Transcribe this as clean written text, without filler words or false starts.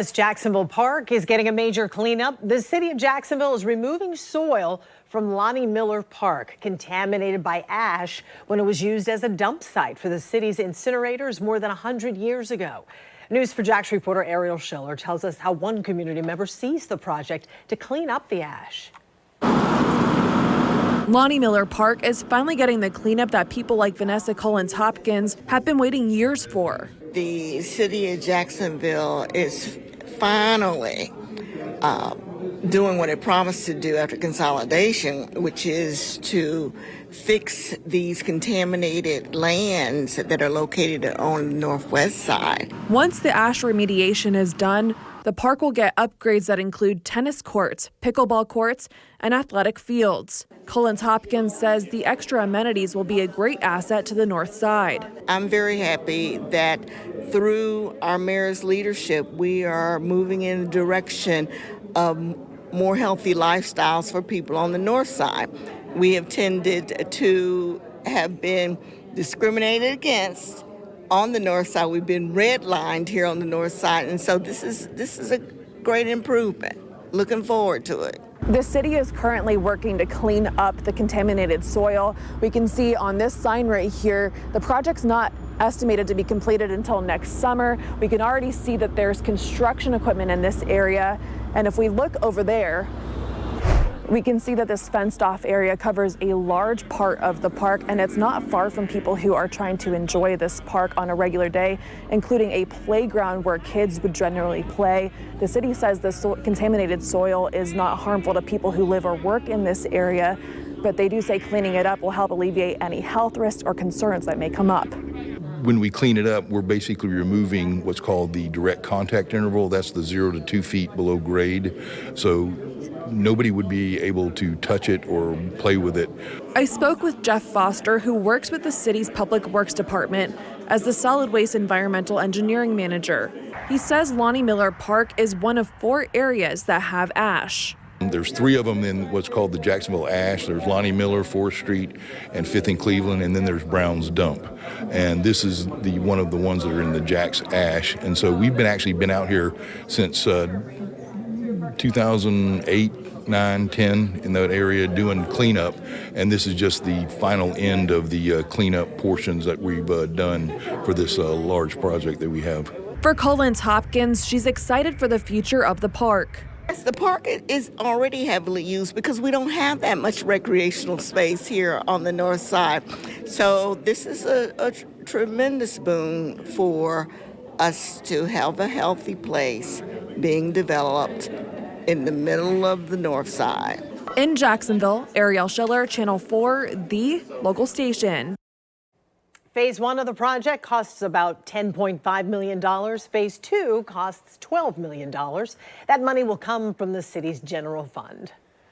This Jacksonville Park is getting a major cleanup. The city of Jacksonville is removing soil from Lonnie Miller Park, contaminated by ash when it was used as a dump site for the city's incinerators more than 100 years ago. News4Jax reporter Ariel Schiller tells us how one community member sees the project to clean up the ash. Lonnie Miller Park is finally getting the cleanup that people like Vanessa Collins-Hopkins have been waiting years for. The city of Jacksonville is finally doing what it promised to do after consolidation, which is to fix these contaminated lands that are located on the northwest side. Once the ash remediation is done, the park will get upgrades that include tennis courts, pickleball courts, and athletic fields. Collins-Hopkins says the extra amenities will be a great asset to the north side. I'm very happy that through our mayor's leadership, we are moving in the direction of more healthy lifestyles for people on the north side. We have tended to have been discriminated against on the north side. We've been redlined here on the north side, and so this is a great improvement. Looking forward to it. The city is currently working to clean up the contaminated soil. We can see on this sign right here, the project's not estimated to be completed until next summer. We can already see that there's construction equipment in this area. And if we look over there, we can see that this fenced off area covers a large part of the park, and it's not far from people who are trying to enjoy this park on a regular day, including a playground where kids would generally play. The city says this contaminated soil is not harmful to people who live or work in this area, but they do say cleaning it up will help alleviate any health risks or concerns that may come up. When we clean it up, we're basically removing what's called the direct contact interval. That's the 0 to 2 feet below grade. So nobody would be able to touch it or play with it. I spoke with Jeff Foster, who works with the city's Public Works Department as the Solid Waste Environmental Engineering Manager. He says Lonnie Miller Park is one of 4 areas that have ash. There's 3 of them in what's called the Jacksonville Ash. There's Lonnie Miller, 4th Street, and 5th and Cleveland, and then there's Brown's Dump. And this is one of the ones that are in the Jack's Ash. And so we've been out here since 2008, 9, 10 in that area doing cleanup. And this is just the final end of the cleanup portions that we've done for this large project that we have. For Collins-Hopkins, she's excited for the future of the park. The park is already heavily used because we don't have that much recreational space here on the north side. So this is a tremendous boon for us to have a healthy place being developed in the middle of the north side. In Jacksonville, Ariel Schiller, Channel 4, the local station. Phase 1 of the project costs about $10.5 million. Phase 2 costs $12 million. That money will come from the city's general fund.